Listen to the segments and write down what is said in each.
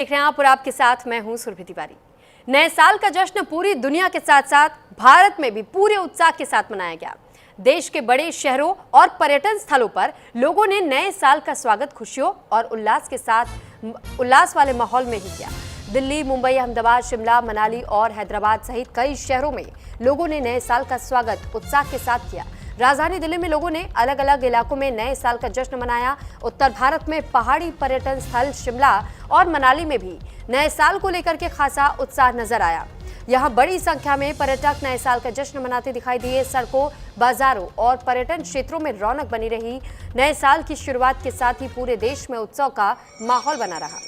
देख रहे हैं आप और आपके साथ मैं हूं सुरभि तिवारी। नए साल का जश्न पूरी दुनिया के साथ साथ भारत में भी पूरे उत्साह के साथ मनाया गया। देश के बड़े शहरों और पर्यटन स्थलों पर लोगों ने नए साल का स्वागत खुशियों और उल्लास वाले माहौल में ही किया। दिल्ली, मुंबई, अहमदाबाद, शिमला, मनाली और हैदराबाद सहित कई शहरों में लोगों ने नए साल का स्वागत उत्साह के साथ किया। राजधानी दिल्ली में लोगों ने अलग अलग इलाकों में नए साल का जश्न मनाया। उत्तर भारत में पहाड़ी पर्यटन स्थल शिमला और मनाली में भी नए साल को लेकर के खासा उत्साह नजर आया। यहां बड़ी संख्या में पर्यटक नए साल का जश्न मनाते दिखाई दिए। सड़कों, बाजारों और पर्यटन क्षेत्रों में रौनक बनी रही। नए साल की शुरुआत के साथ ही पूरे देश में उत्सव का माहौल बना रहा।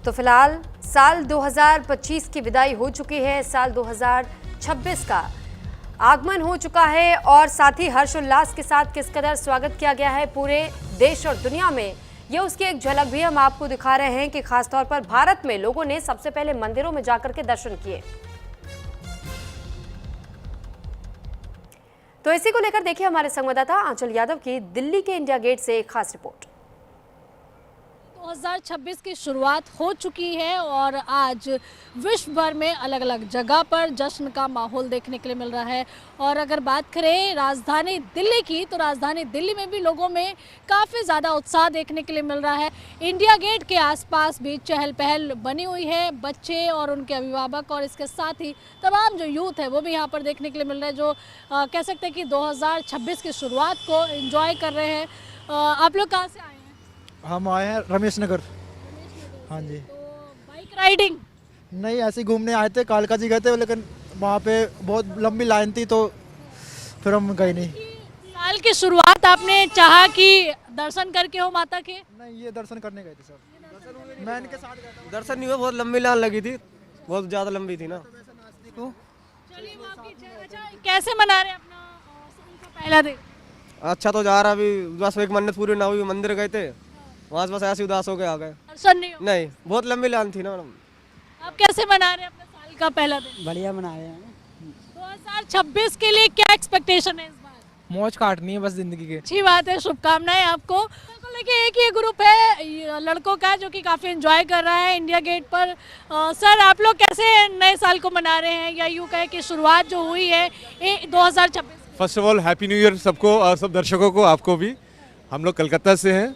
तो फिलहाल साल 2025 की विदाई हो चुकी है। साल 2026 का आगमन हो चुका है और साथ ही हर्षोल्लास के साथ किस कदर स्वागत किया गया है पूरे देश और दुनिया में, ये उसकी एक झलक भी हम आपको दिखा रहे हैं कि खासतौर पर भारत में लोगों ने सबसे पहले मंदिरों में जाकर के दर्शन किए। तो इसी को लेकर देखिए हमारे संवाददाता आंचल यादव की दिल्ली के इंडिया गेट से एक खास रिपोर्ट। 2026 की शुरुआत हो चुकी है और आज विश्व भर में अलग अलग जगह पर जश्न का माहौल देखने के लिए मिल रहा है। और अगर बात करें राजधानी दिल्ली की, तो राजधानी दिल्ली में भी लोगों में काफ़ी ज़्यादा उत्साह देखने के लिए मिल रहा है। इंडिया गेट के आसपास भी चहल पहल बनी हुई है। बच्चे और उनके अभिभावक और इसके साथ ही तमाम जो यूथ है वो भी यहाँ पर देखने के लिए मिल रहे हैं, जो कह सकते हैं कि 2026 की शुरुआत को एंजॉय कर रहे हैं। आप लोग कहाँ से आए हैं? हम आए हैं रमेश नगर। हाँ जी। तो बाइक राइडिंग नहीं, ऐसे ही घूमने आए थे, कालका जी गए थे, लेकिन वहाँ पे बहुत लंबी लाइन थी तो फिर हम गए नहीं। साल की शुरुआत आपने चाहा कि दर्शन करके हो माता के? नहीं, ये दर्शन करने गए थे सर। मैं इनके साथ गया था। दर्शन नहीं हुआ, बहुत लंबी लाइन लगी थी, बहुत ज़्यादा लंबी थी ना। चलिए अच्छा, कैसे मना रहे हैं अपना साल का पहला दिन? अच्छा तो जा रहा, अभी बस एक मन्नत पूरी ना हुई, मंदिर गए थे, वहाँ से बस ऐसे उदास होके आ गए। दर्शन नहीं हो? नहीं, बहुत लंबी लाइन थी ना मैडम। आप कैसे मना रहे हैं अपना साल का पहला दिन? बढ़िया मना रहे हैं। 2026 के लिए क्या एक्सपेक्टेशन है इस बार? मौज काटनी है बस जिंदगी के। अच्छी बात है, शुभकामनाएं आपको। लेकिन एक ही ग्रुप है लड़कों का जो कि काफ़ी एंजॉय कर रहा है इंडिया गेट पर। सर, आप लोग कैसे नए साल को मना रहे हैं, या यूँ कहे कि शुरुआत जो हुई है 2026? First of all happy new year सबको और सब दर्शकों को, आपको भी। हम लोग कलकत्ता से हैं।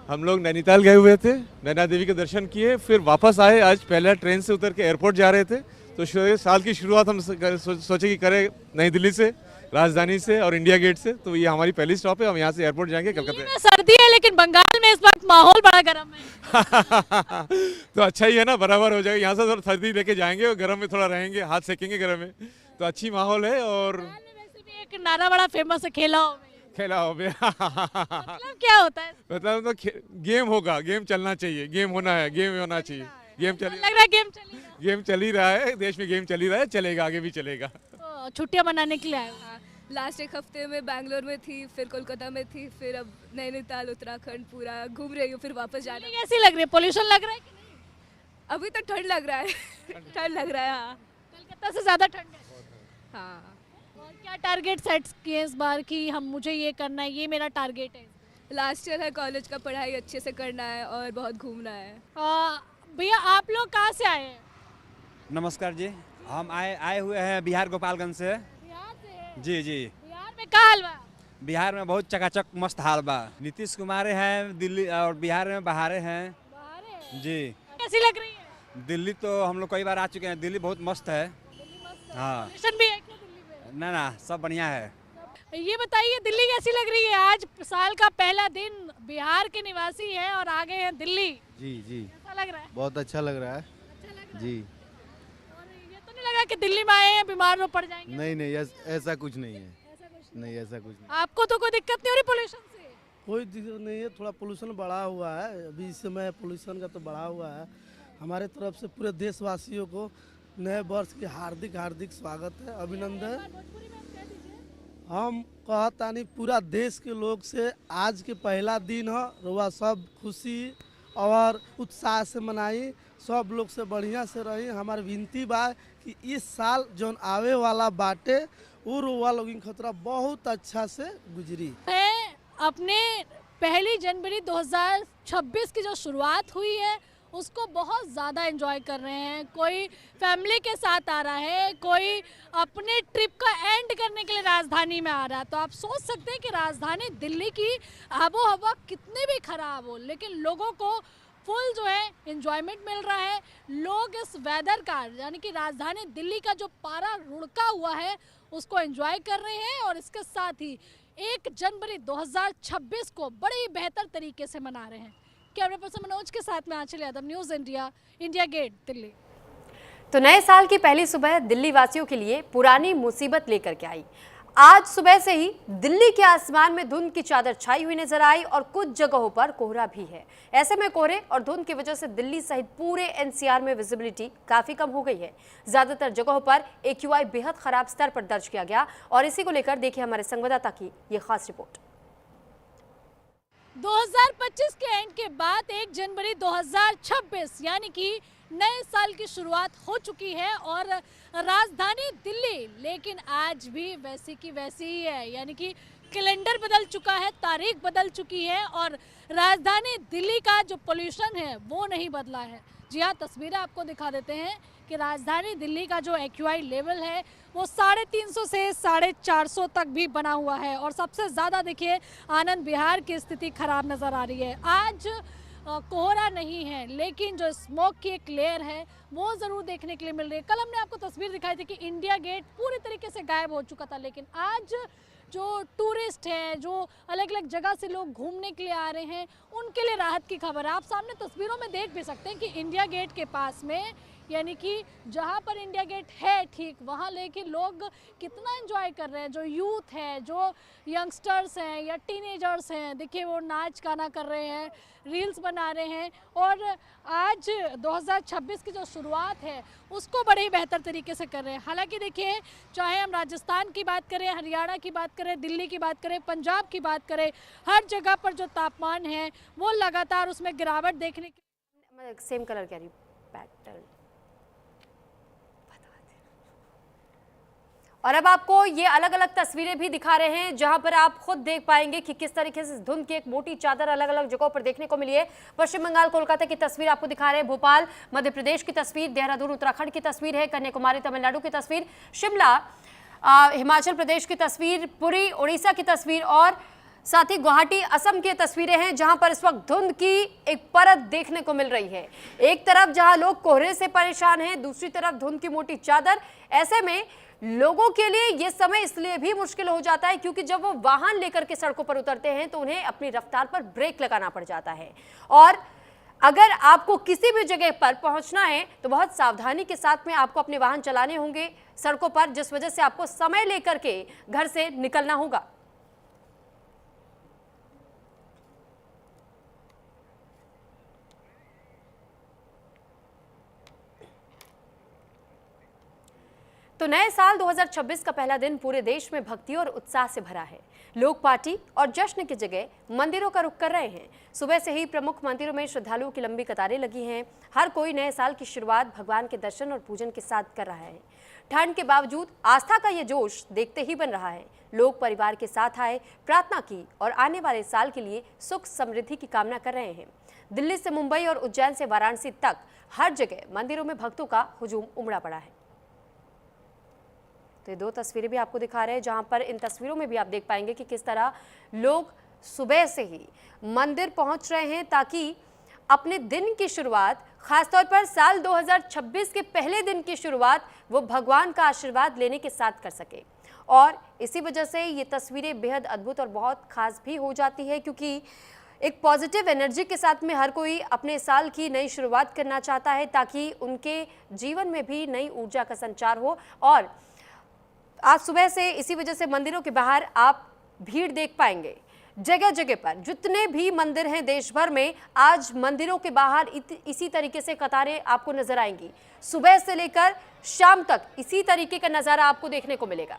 हम लोग नैनीताल गए हुए थे, नैना देवी के दर्शन किए, फिर वापस आए। आज पहले ट्रेन से उतर के एयरपोर्ट जा रहे थे, तो साल की शुरुआत हम सोचे कि करें नई दिल्ली से, राजधानी से और इंडिया गेट से। तो ये हमारी पहली स्टॉप है, हम यहाँ से एयरपोर्ट जाएंगे कलकत्ता। सर्दी है लेकिन बंगाल में इस वक्त माहौल बड़ा गर्म है। तो अच्छा ही है ना, बराबर हो जाएगा। यहाँ से थोड़ा सर्दी लेके जाएंगे और गर्म में थोड़ा रहेंगे, हाथ सेकेंगे गर्म में, तो अच्छी माहौल है। और वैसे भी एक नारा बड़ा फेमस है, खेला हो मतलब क्या होता है? मतलब तो गेम होगा, गेम चलना चाहिए, गेम होना है, गेम होना चाहिए। गेम चल लग रहा है गेम चल ही रहा है, देश में गेम चल ही रहा है, चलेगा, आगे भी चलेगा। तो छुट्टियां मनाने के लिए आए हो? लास्ट एक हफ्ते में बैंगलोर में थी, फिर कोलकाता में थी, फिर अब नैनीताल, उत्तराखंड पूरा घूम रही हूँ, फिर वापस जाना। कैसी लग रही है? पोल्यूशन लग रहा है कि नहीं? अभी तो ठंड लग रहा है। ठंड लग रहा है, हाँ। कलकत्ता से ज़्यादा ठंड है? हाँ। और क्या टारगेट सेट किए इस बार कि हम मुझे ये करना है, ये मेरा टारगेट है? लास्ट ईयर है कॉलेज का, पढ़ाई अच्छे से करना है और बहुत घूमना है। भैया, आप लोग कहाँ से आए हैं? नमस्कार जी, हम आए हुए हैं बिहार गोपालगंज से। बिहार से? जी जी। बिहार में क्या हाल बा? बिहार में बहुत चकाचक मस्त हाल बा। नीतीश कुमार हैं दिल्ली, और बिहार में बहारे हैं। बाहर जी। कैसी लग रही है? दिल्ली तो हम लोग कई बार आ चुके हैं, दिल्ली बहुत मस्त है। हाँ। पोल्यूशन भी है क्या दिल्ली में? ना सब बढ़िया है। ये बताइए, दिल्ली कैसी लग रही है? आज साल का पहला दिन, बिहार के निवासी है और आ गए हैं दिल्ली। जी जी। कैसा कैसा लग रहा है? बहुत अच्छा लग रहा है अच्छा लग रहा है? जी। और ये तो नहीं लगा कि दिल्ली में आए हैं बीमार हो पड़ जाएंगे? नहीं नहीं ऐसा कुछ नहीं है। ऐसा कुछ नहीं ऐसा कुछ नहीं। आपको तो कोई दिक्कत नहीं हो रही पोल्यूशन से? कोई दिक्कत नहीं है, थोड़ा पोल्यूशन बढ़ा हुआ है अभी इस समय, पोल्यूशन का तो बढ़ा हुआ है। हमारे तरफ से पूरे देशवासियों को नए वर्ष की हार्दिक हार्दिक स्वागत है, अभिनंदन। हम कहतानी पूरा देश के लोग से आज के पहला दिन है, रुआ सब खुशी और उत्साह से मनाई, सब लोग से बढ़िया से रही। हमारी विनती बा कि इस साल जो आवे वाला बाटे वो रुआ लोग खतरा बहुत अच्छा से गुजरी। अपने 1 जनवरी 2026 की जो शुरुआत हुई है उसको बहुत ज़्यादा एंजॉय कर रहे हैं। कोई फैमिली के साथ आ रहा है, कोई अपने ट्रिप का एंड करने के लिए राजधानी में आ रहा है। तो आप सोच सकते हैं कि राजधानी दिल्ली की आबो हवा कितनी भी खराब हो, लेकिन लोगों को फुल जो है एंजॉयमेंट मिल रहा है। लोग इस वेदर का, यानी कि राजधानी दिल्ली का जो पारा रुड़का हुआ है उसको एंजॉय कर रहे हैं और इसके साथ ही 1 जनवरी 2026 को बड़े ही बेहतर तरीके से मना रहे हैं। कैमरा पर्सन मनोज के साथ में Anchal Yadav, news India, India Gate, Delhi. तो नए साल की पहली सुबह दिल्ली वासियों के लिए पुरानी मुसीबत लेकर के आई। आज सुबह से ही दिल्ली के आसमान में धुंध की चादर छाई हुई नजर आई और कुछ जगहों पर कोहरा भी है। ऐसे में कोहरे और धुंध की वजह से दिल्ली सहित पूरे एनसीआर में विजिबिलिटी काफी कम हो गई है। ज्यादातर जगहों पर AQI बेहद खराब स्तर पर दर्ज किया गया और इसी को लेकर देखिए हमारे संवाददाता की ये खास रिपोर्ट। 2025 के एंड के बाद 1 जनवरी 2026 यानी कि नए साल की शुरुआत हो चुकी है और राजधानी दिल्ली लेकिन आज भी वैसी की वैसी ही है। यानी कि कैलेंडर बदल चुका है, तारीख बदल चुकी है और राजधानी दिल्ली का जो पोल्यूशन है वो नहीं बदला है। जी हाँ, तस्वीरें आपको दिखा देते हैं कि राजधानी दिल्ली का जो AQI लेवल है वो 350 से 450 तक भी बना हुआ है और सबसे ज़्यादा देखिए आनंद विहार की स्थिति खराब नज़र आ रही है। आज कोहरा नहीं है लेकिन जो स्मोक की एक लेयर है वो ज़रूर देखने के लिए मिल रही है। कल हमने आपको तस्वीर दिखाई थी कि इंडिया गेट पूरी तरीके से गायब हो चुका था, लेकिन आज जो टूरिस्ट हैं, जो अलग अलग जगह से लोग घूमने के लिए आ रहे हैं, उनके लिए राहत की खबर है। आप सामने तस्वीरों में देख भी सकते हैं कि इंडिया गेट के पास में, यानी कि जहाँ पर इंडिया गेट है ठीक वहाँ लेके लोग कितना एंजॉय कर रहे हैं। जो यूथ है, जो यंगस्टर्स हैं या टीनेजर्स हैं, देखिए वो नाच गाना कर रहे हैं, रील्स बना रहे हैं और आज 2026 की जो शुरुआत है उसको बड़े ही बेहतर तरीके से कर रहे हैं। हालांकि देखिए चाहे हम राजस्थान की बात करें, हरियाणा की बात करें, दिल्ली की बात करें, पंजाब की बात करें, हर जगह पर जो तापमान है वो लगातार उसमें गिरावट देखने की। सेम कलर कह रही पैटर्न। और अब आपको ये अलग अलग तस्वीरें भी दिखा रहे हैं जहां पर आप खुद देख पाएंगे कि किस तरीके से धुंध की एक मोटी चादर अलग अलग जगहों पर देखने को मिली है। पश्चिम बंगाल कोलकाता की तस्वीर आपको दिखा रहे हैं, भोपाल मध्य प्रदेश की तस्वीर, देहरादून उत्तराखंड की तस्वीर है, कन्याकुमारी तमिलनाडु की तस्वीर, शिमला हिमाचल प्रदेश की तस्वीर, पुरी उड़ीसा की तस्वीर और साथ ही गुवाहाटी असम की तस्वीरें हैं जहां पर इस वक्त धुंध की एक परत देखने को मिल रही है। एक तरफ जहां लोग कोहरे से परेशान हैं, दूसरी तरफ धुंध की मोटी चादर। ऐसे में लोगों के लिए ये समय इसलिए भी मुश्किल हो जाता है क्योंकि जब वो वाहन लेकर के सड़कों पर उतरते हैं तो उन्हें अपनी रफ्तार पर ब्रेक लगाना पड़ जाता है और अगर आपको किसी भी जगह पर पहुंचना है तो बहुत सावधानी के साथ में आपको अपने वाहन चलाने होंगे सड़कों पर, जिस वजह से आपको समय लेकर के घर से निकलना होगा। तो नए साल 2026 का पहला दिन पूरे देश में भक्ति और उत्साह से भरा है। लोग पार्टी और जश्न की जगह मंदिरों का रुख कर रहे हैं। सुबह से ही प्रमुख मंदिरों में श्रद्धालुओं की लंबी कतारें लगी हैं। हर कोई नए साल की शुरुआत भगवान के दर्शन और पूजन के साथ कर रहा है। ठंड के बावजूद आस्था का ये जोश देखते ही बन रहा है। लोग परिवार के साथ आए, प्रार्थना की और आने वाले साल के लिए सुख समृद्धि की कामना कर रहे हैं। दिल्ली से मुंबई और उज्जैन से वाराणसी तक हर जगह मंदिरों में भक्तों का हुजूम उमड़ा पड़ा है। तो ये दो तस्वीरें भी आपको दिखा रहे हैं जहां पर इन तस्वीरों में भी आप देख पाएंगे कि किस तरह लोग सुबह से ही मंदिर पहुंच रहे हैं ताकि अपने दिन की शुरुआत, खासतौर पर साल 2026 के पहले दिन की शुरुआत वो भगवान का आशीर्वाद लेने के साथ कर सके। और इसी वजह से ये तस्वीरें बेहद अद्भुत और बहुत खास भी हो जाती है क्योंकि एक पॉजिटिव एनर्जी के साथ में हर कोई अपने साल की नई शुरुआत करना चाहता है ताकि उनके जीवन में भी नई ऊर्जा का संचार हो। और आज सुबह से इसी वजह से मंदिरों के बाहर आप भीड़ देख पाएंगे। जगह जगह पर जितने भी मंदिर हैं देश भर में, आज मंदिरों के बाहर इसी तरीके से कतारें आपको नजर आएंगी। सुबह से लेकर शाम तक इसी तरीके का नजारा आपको देखने को मिलेगा।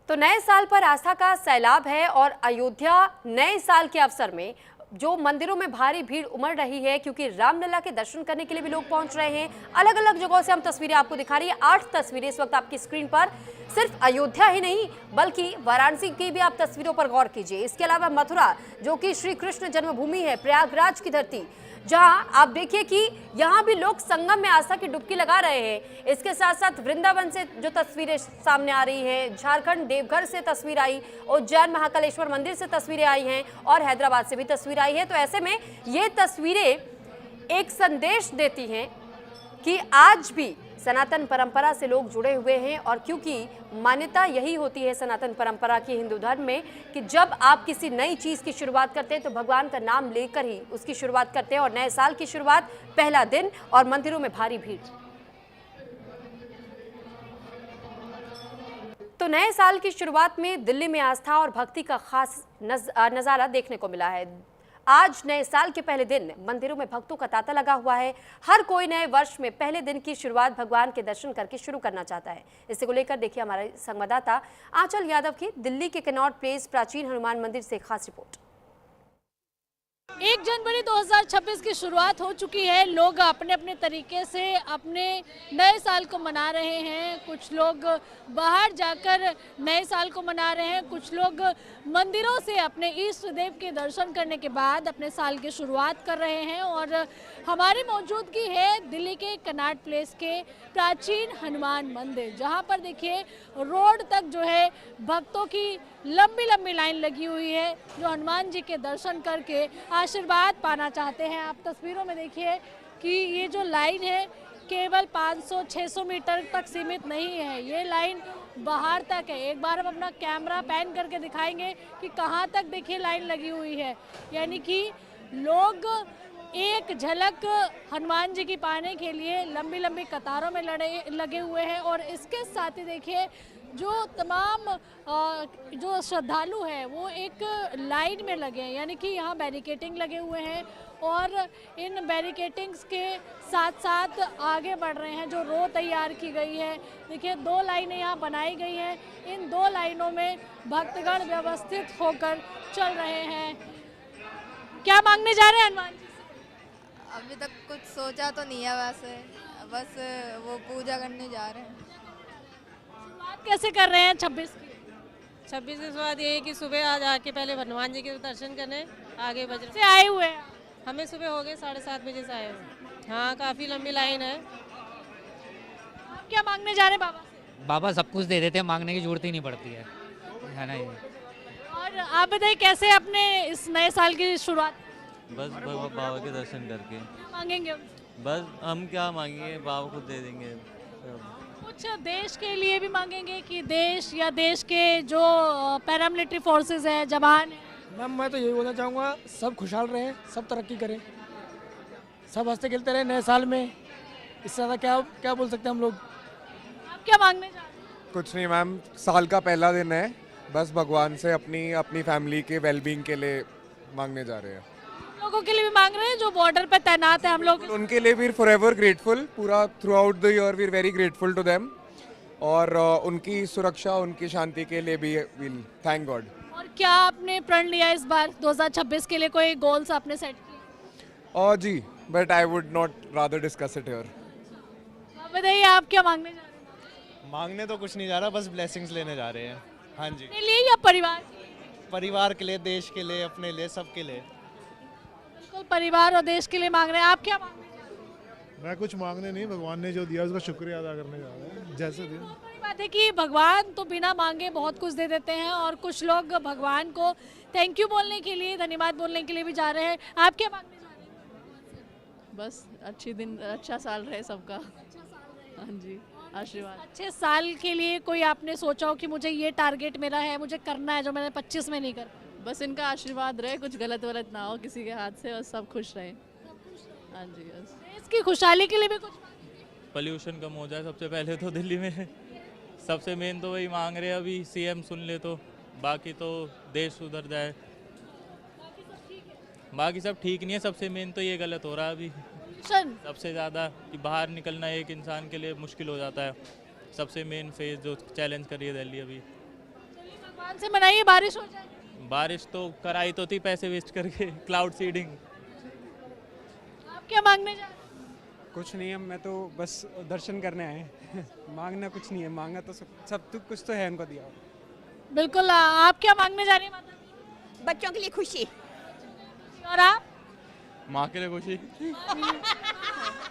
तो नए साल पर आस्था का सैलाब है और अयोध्या नए साल के अवसर में जो मंदिरों में भारी भीड़ उमड़ रही है, क्योंकि रामलला के दर्शन करने के लिए भी लोग पहुंच रहे हैं। अलग अलग जगहों से हम तस्वीरें आपको दिखा रही है। 8 तस्वीरें इस वक्त आपकी स्क्रीन पर। सिर्फ अयोध्या ही नहीं बल्कि वाराणसी की भी आप तस्वीरों पर गौर कीजिए। इसके अलावा मथुरा, जो कि श्री कृष्ण जन्मभूमि है, प्रयागराज की धरती, जहां आप देखिए कि यहां भी लोग संगम में आस्था की डुबकी लगा रहे हैं। इसके साथ साथ वृंदावन से जो तस्वीरें सामने आ रही हैं, झारखंड देवघर से तस्वीर आई, उज्जैन महाकालेश्वर मंदिर से तस्वीरें आई हैं और हैदराबाद से भी तस्वीर आई है। तो ऐसे में ये तस्वीरें एक संदेश देती हैं कि आज भी सनातन परंपरा से लोग जुड़े हुए हैं। और क्योंकि मान्यता यही होती है सनातन परंपरा की हिंदू धर्म में कि जब आप किसी नई चीज की शुरुआत करते हैं तो भगवान का नाम लेकर ही उसकी शुरुआत करते हैं। और नए साल की शुरुआत, पहला दिन और मंदिरों में भारी भीड़। तो नए साल की शुरुआत में दिल्ली में आस्था और भक्ति का खास नजारा देखने को मिला है। आज नए साल के पहले दिन मंदिरों में भक्तों का तांता लगा हुआ है। हर कोई नए वर्ष में पहले दिन की शुरुआत भगवान के दर्शन करके शुरू करना चाहता है। इसी को लेकर देखिए हमारे संवाददाता आंचल यादव की दिल्ली के कनॉट प्लेस प्राचीन हनुमान मंदिर से खास रिपोर्ट। 1 जनवरी 2026 की शुरुआत हो चुकी है। लोग अपने अपने तरीके से अपने नए साल को मना रहे हैं। कुछ लोग बाहर जाकर नए साल को मना रहे हैं, कुछ लोग मंदिरों से अपने इष्ट देव के दर्शन करने के बाद अपने साल की शुरुआत कर रहे हैं। और हमारी मौजूदगी है दिल्ली के कनॉट प्लेस के प्राचीन हनुमान मंदिर, जहां पर देखिए रोड तक जो है भक्तों की लंबी लंबी लाइन लगी हुई है, जो हनुमान जी के दर्शन करके आशीर्वाद पाना चाहते हैं। आप तस्वीरों में देखिए कि ये जो लाइन है केवल 500-600 मीटर तक सीमित नहीं है, ये लाइन बाहर तक है। एक बार हम अपना कैमरा पैन करके दिखाएंगे कि कहाँ तक देखिए लाइन लगी हुई है। यानी कि लोग एक झलक हनुमान जी की पाने के लिए लंबी लंबी कतारों में लगे हुए हैं। और इसके साथ ही देखिए जो तमाम जो श्रद्धालु हैं वो एक लाइन में लगे हैं, यानी कि यहाँ बैरिकेटिंग लगे हुए हैं और इन बैरिकेटिंग्स के साथ साथ आगे बढ़ रहे हैं। जो रो तैयार की गई है, देखिए 2 लाइनें यहाँ बनाई गई हैं। इन 2 लाइनों में भक्तगण व्यवस्थित होकर चल रहे हैं। क्या मांगने जा रहे हैं हनुमान जी से? अभी तक कुछ सोचा तो नहीं है, वैसे बस वो पूजा करने जा रहे हैं। कैसे कर रहे हैं 26 की? 26 के बाद ये है कि सुबह आज आके पहले हनुमान जी के दर्शन करने आगे बज से आए हुए हैं। हमें सुबह हो गए 7:30 बजे से आए हुए। हाँ, काफ़ी लंबी लाइन है। आप क्या मांगने जा रहे हैं बाबा से? बाबा सब कुछ दे देते हैं, मांगने की जरूरत ही नहीं पड़ती है ना ये। और आप बताइए कैसे अपने इस नए साल की शुरुआत? बस बाबा के दर्शन करके। मांगेंगे बस हम क्या मांगेंगे, बाबा खुद दे देंगे। कुछ देश के लिए भी मांगेंगे कि देश या देश के जो पैरामिलिट्री फोर्सेस हैं, जवान हैं? मैम मैं तो यही बोलना चाहूँगा, सब खुशहाल रहें, सब तरक्की करें, सब हंसते खेलते रहें नए साल में। इससे ज़्यादा क्या बोल सकते हैं हम लोग। आप क्या मांगने जा रहे हैं? कुछ नहीं मैम, साल का पहला दिन है, बस भगवान से अपनी फैमिली के वेलबींग के लिए मांगने जा रहे हैं। लोगों के लिए भी मांग रहे हैं जो बॉर्डर पे तैनात है हम लोग? उनके लिए वी फॉरएवर ग्रेटफुल, पूरा throughout the year we are very grateful to them. और उनकी सुरक्षा, उनकी शांति के लिए भी विल थैंक गॉड। और क्या आपने प्रण लिया इस बार 2026 के लिए, कोई गोल्स आपने सेट किए? जी, but I would not rather discuss it here. आप बताइए आप क्या मांगने जा रहे हैं? मांगने तो कुछ नहीं जा रहा, बस ब्लेसिंग्स लेने जा रहे हैं। हाँ जी। अपने लिए या परिवार के लिए? परिवार के लिए, देश के लिए, अपने लिए, सबके लिए। बिल्कुल परिवार और देश के लिए मांग रहे हैं। आप क्या मांगने जा रहे हैं? मैं कुछ मांगने नहीं, भगवान ने जो दिया उसका शुक्रिया अदा करने जा रहे हैं। जैसे दिन बड़ी बात है कि भगवान तो बिना मांगे बहुत कुछ दे देते हैं और कुछ लोग भगवान को थैंक यू बोलने के लिए, धन्यवाद बोलने के लिए भी जा रहे हैं। आप क्या मांगने जा रहे हैं? बस अच्छा साल रहे सबका। हाँ जी। आशीर्वाद। अच्छे साल के लिए कोई आपने सोचा हो कि मुझे ये टारगेट मेरा है, मुझे करना है जो मैंने 25 में नहीं कर पाया? बस इनका आशीर्वाद रहे, कुछ गलत वलत ना हो किसी के हाथ से और सब खुश रहे। हाँ जी बस। देश की खुशहाली के लिए भी कुछ पोल्यूशन कम हो जाए सबसे पहले तो दिल्ली में, सबसे मेन तो वही मांग रहे हैं अभी। सीएम सुन ले तो बाकी तो देश सुधर जाए। बाकी सब ठीक नहीं है, सबसे मेन तो ये गलत हो रहा है अभी सबसे ज़्यादा, कि बाहर निकलना एक इंसान के लिए मुश्किल हो जाता है। सबसे मेन फेज जो चैलेंज कर रही है दिल्ली अभी। भगवान से मनाइए बारिश हो जाए। बारिश तो कराई तो थी पैसे वेस्ट करके, क्लाउड सीडिंग। आप क्या मांगने जा रहे हैं? कुछ नहीं है, मैं तो बस दर्शन करने आए मांगना कुछ नहीं है, मांगना तो सब तो कुछ तो है उनको दिया। बिल्कुल। आप क्या मांगने जा रही हैं माता? बच्चों के लिए खुशी। और आप? माँ के लिए खुशी।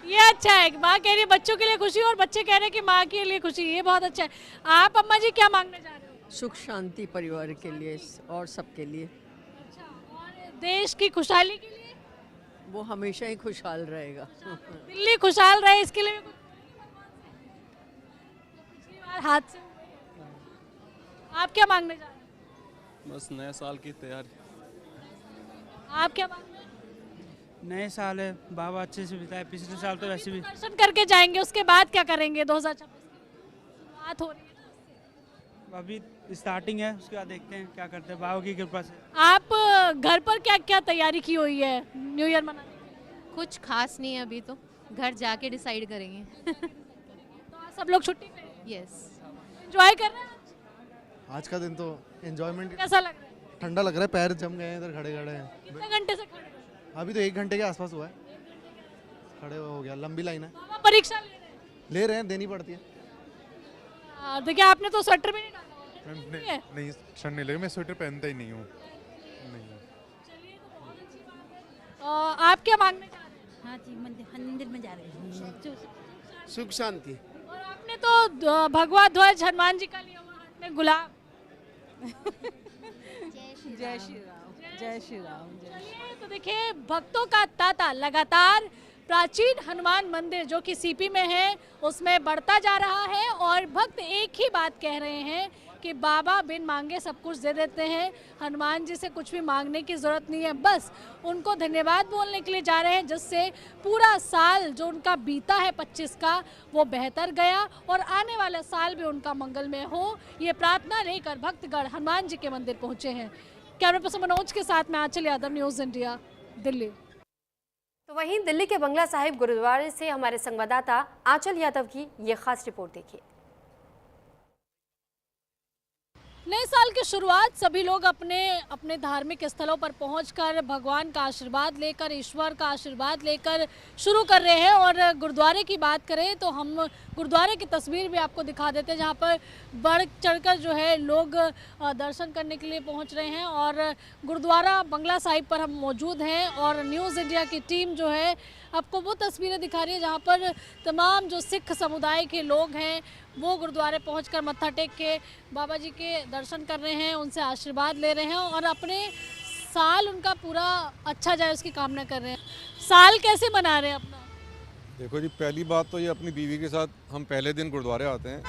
ये अच्छा है, माँ कह रही है बच्चों के लिए खुशी और बच्चे कह रहे हैं कि माँ के लिए खुशी, ये बहुत अच्छा है। आप अम्मा जी क्या मांगने जा रहे हो? सुख शांति परिवार के लिए और सबके लिए। और देश की खुशहाली के लिए? वो हमेशा ही खुशहाल रहेगा। दिल्ली खुशहाल रहे इसके लिए भी हाथ से। आप क्या मांगने जा रहे हैं? बस नए साल की तैयारी। आप क्या मांग रहे हैं? नए साल है, बाबा अच्छे से बिताए। पिछले साल तो वैसे भी दर्शन करके जाएंगे, उसके बाद क्या करेंगे? 2026 की बात हो रही है, अभी स्टार्टिंग है, उसके बाद देखते हैं क्या करते हैं बाबा की कृपा से। आप घर पर क्या क्या तैयारी की हुई है न्यू ईयर मनाने की? कुछ खास नहीं है अभी तो, घर जाके डिसाइड करेंगे। तो आज सब लोग छुट्टी पे? यस। एंजॉय कर रहे हैं आज का दिन तो एंजॉयमेंट। कैसा लग रहा है? ठंडा लग रहा है, पैर जम गए हैं इधर खड़े खड़े हैं। कितने घंटे से खड़े? अभी तो 1 घंटे के आसपास हुआ है, खड़े हो गया, लंबी लाइन है। बाबा परीक्षा ले रहे हैं, देनी पड़ती है। देखिए आपने तो स्वेटर भी नहीं डाला। नहीं ठंड नहीं लगे, मैं स्वेटर पहनता ही नहीं हूँ। आप क्या मांगने जा रहे हैं? हाँ जी, मंदिर में जा रहे हैं। सुख शांति। और आपने तो भगवा ध्वज हनुमान जी का लिया हुआ, हाथ में गुलाब। जय श्री राम, जय श्री राम। चलिए तो देखिए, भक्तों का तांता लगातार प्राचीन हनुमान मंदिर जो कि सीपी में है उसमें बढ़ता जा रहा है और भक्त एक ही बात कह रहे हैं कि बाबा बिन मांगे सब कुछ दे देते हैं। हनुमान जी से कुछ भी मांगने की ज़रूरत नहीं है, बस उनको धन्यवाद बोलने के लिए जा रहे हैं, जिससे पूरा साल जो उनका बीता है 25 का वो बेहतर गया और आने वाला साल भी उनका मंगलमय हो, ये प्रार्थना लेकर भक्तगण हनुमान जी के मंदिर पहुँचे हैं। कैमरा पर्सन मनोज के साथ मैं आंचल यादव, न्यूज़ इंडिया, दिल्ली। तो वहीं दिल्ली के बंगला साहिब गुरुद्वारे से हमारे संवाददाता आंचल यादव की ये खास रिपोर्ट देखिए। नए साल की शुरुआत सभी लोग अपने अपने धार्मिक स्थलों पर पहुंचकर भगवान का आशीर्वाद लेकर, ईश्वर का आशीर्वाद लेकर शुरू कर रहे हैं। और गुरुद्वारे की बात करें तो हम गुरुद्वारे की तस्वीर भी आपको दिखा देते हैं, जहां पर बढ़ चढ़कर जो है लोग दर्शन करने के लिए पहुंच रहे हैं। और गुरुद्वारा बंगला साहिब पर हम मौजूद हैं और न्यूज़ इंडिया की टीम जो है आपको वो तस्वीरें दिखा रही है जहाँ पर तमाम जो सिख समुदाय के लोग हैं वो गुरुद्वारे पहुंचकर मत्था टेक के बाबा जी के दर्शन कर रहे हैं, उनसे आशीर्वाद ले रहे हैं और अपने साल उनका पूरा अच्छा जाए उसकी कामना कर रहे हैं। साल कैसे मना रहे हैं अपना? देखो जी, पहली बात तो ये अपनी बीवी के साथ हम पहले दिन गुरुद्वारे आते हैं।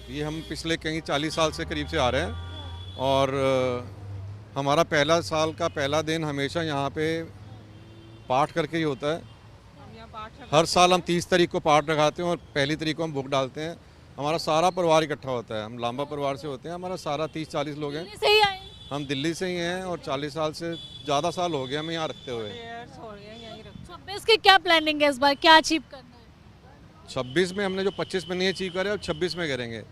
ये हम पिछले कहीं 40 साल से करीब से आ रहे हैं और हमारा पहला साल का पहला दिन हमेशा यहाँ पे पाठ करके ही होता है। हर साल हम 30 तारीख को पाठ रखाते हैं और पहली तारीख को हम बुक डालते हैं। हमारा सारा परिवार इकट्ठा होता है, हम लांबा परिवार से होते हैं, हमारा सारा 30-40 लोग हैं। दिल्ली से ही आए? हम दिल्ली से ही हैं और 40 साल से ज़्यादा साल हो गए हमें यहाँ रखते हुए। 26 की क्या प्लानिंग है इस बार, क्या अचीव करना है? 26 में हमने जो 25 में नहीं अचीव करे, अब 26 में करेंगे।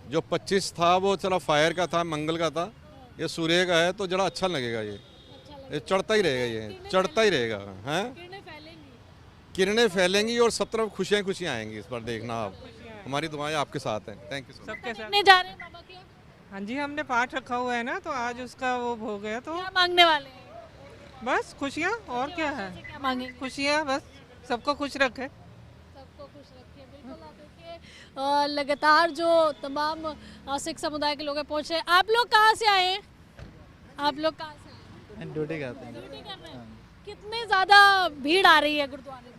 जो 25 था वो चला फायर का था, मंगल का था, ये सूर्य का है तो जरा अच्छा लगेगा। ये चढ़ता ही रहेगा, ये चढ़ता ही रहेगा। हैं किरणें फैलेंगी और सब तरफ खुशियाँ खुशियाँ आएंगी। इस बार देखना आप, हमारी दुआएं आपके साथ हैं। Thank you so much. जा रहे हैं बाबा के? हाँ जी, हमने पाठ रखा हुआ है ना, तो आज उसका वो हो गया। तो क्या मांगने वाले हैं? बस खुशियाँ, और क्या है? क्या मांगे? खुशियाँ, बस सबको खुश रखे। सबको खुश रखे। बिल्कुल। आप देखिए लगातार जो तमाम सिख समुदाय के लोग पहुँच रहे हैं। आप लोग कहाँ से आए हैं? आप लोग कहाँ से आए? ड्यूटी करते हैं। ड्यूटी कर रहे हैं। कितने ज़्यादा भीड़ आ रही है गुरुद्वारे में?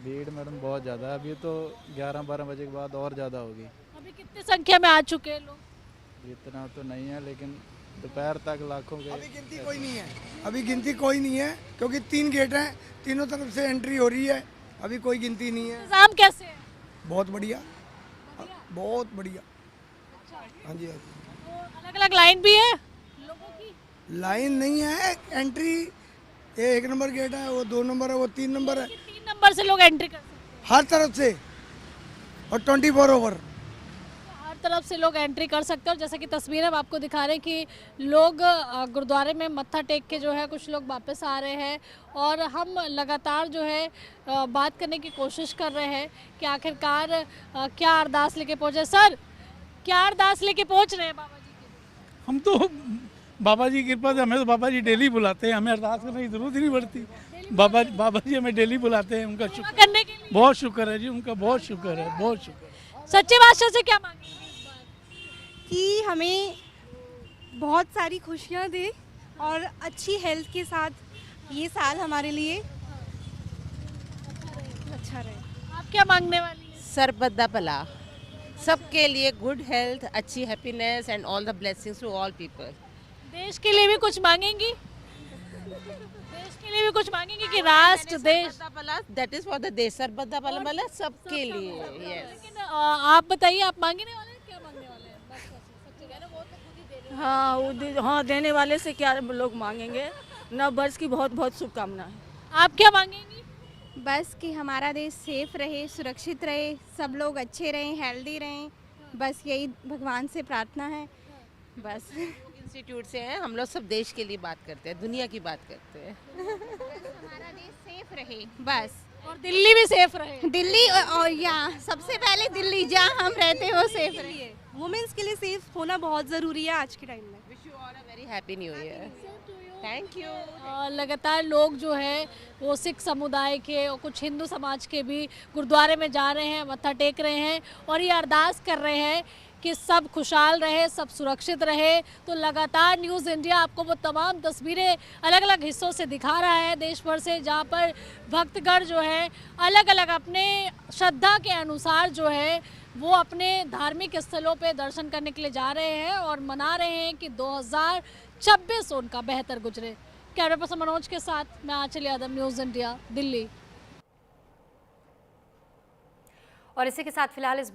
भीड़ मैडम बहुत ज़्यादा है, अभी तो 11-12 बजे के बाद और ज़्यादा होगी। अभी कितनी संख्या में आ चुके हैं लोग? इतना तो नहीं है, लेकिन दोपहर तक लाखों के। अभी गिनती कोई नहीं है, अभी गिनती कोई नहीं है, क्योंकि 3 गेट हैं, तीनों तरफ से एंट्री हो रही है, अभी कोई गिनती नहीं है। इंतजाम कैसे है? बहुत बढ़िया, बहुत बढ़िया। हाँ जी, हाँ जी। तो अलग अलग लाइन भी है लोगों की? लाइन नहीं है, एंट्री ये 1 नंबर गेट है, वो 2 नंबर है, वो 3 नंबर है। 3 नंबर से लोग एंट्री कर सकते हैं हर तरफ से, और 24 ओवर हर तरफ से लोग एंट्री कर सकते हैं। और जैसे कि तस्वीर हम आपको दिखा रहे हैं कि लोग गुरुद्वारे में मत्था टेक के जो है कुछ लोग वापस आ रहे हैं, और हम लगातार जो है बात करने की कोशिश कर रहे हैं कि आखिरकार क्या अरदास लेके पहुँचे। सर, क्या अरदास लेके पहुँच रहे हैं बाबा जी के? हम तो बाबा जी की कृपा से हमें तो बाबा जी डेली बुलाते हैं, हमें अरदास करने की जरूरत ही नहीं पड़ती। बाबा जी हमें डेली बुलाते हैं, उनका शुक्र करने के लिए बहुत शुक्र है जी, उनका बहुत शुक्र है, बहुत शुक्र है। सच्चे बादशाह से क्या मांगेंगे इस बार? कि हमें बहुत सारी खुशियाँ दे और अच्छी हेल्थ के साथ ये साल हमारे लिए अच्छा रहे। आप क्या मांगने वाली हैं? सर्वदा भला, सबके लिए गुड हेल्थ, अच्छी happiness and all the blessings to all people. देश के लिए भी कुछ मांगेंगी? देश के लिए भी कुछ मांगेंगी कि राष्ट्र देश? दैट इज फॉर द देश, सर्वदा भला मतलब सबके लिए। यस। लेकिन आप बताइए, आप मांगने वाले हैं? क्या मांगने वाले हैं? बस सच्ची कह रहे हो, वो तो खुद ही दे रहे हैं। हाँ, देने वाले से क्या लोग मांगेंगे। नव वर्ष की बहुत बहुत शुभकामनाएं। आप क्या मांगेंगी? बस कि हमारा देश सेफ रहे, सुरक्षित रहे, सब लोग अच्छे रहें, हेल्दी रहें, बस यही भगवान से प्रार्थना है। बस इंस्टीट्यूट से हैं हम लोग, सब देश के लिए बात करते हैं, दुनिया की बात करते हैं। हमारा देश सेफ रहे बस, और दिल्ली भी सेफ रहे। दिल्ली और यहाँ सबसे पहले दिल्ली जहाँ हम रहते हैं वो सेफ रहे। वुमेन्स के लिए सेफ होना बहुत ज़रूरी है आज के टाइम में। Wish you all a very happy new year. Thank you. लगातार लोग जो है वो सिख समुदाय के और कुछ हिंदू समाज के भी गुरुद्वारे में जा रहे हैं, मत्था टेक रहे हैं और ये अरदास कर रहे हैं कि सब खुशहाल रहे, सब सुरक्षित रहे। तो लगातार न्यूज़ इंडिया आपको वो तमाम तस्वीरें अलग अलग हिस्सों से दिखा रहा है देश भर से, जहाँ पर भक्तगण जो है अलग अलग अपने श्रद्धा के अनुसार जो है वो अपने धार्मिक स्थलों पे दर्शन करने के लिए जा रहे हैं और मना रहे हैं कि 2026 उनका बेहतर गुजरे। कैमरा पर्सन मनोज के साथ मैं आंचल यादव, न्यूज़ इंडिया, दिल्ली। और इसी के साथ फिलहाल इस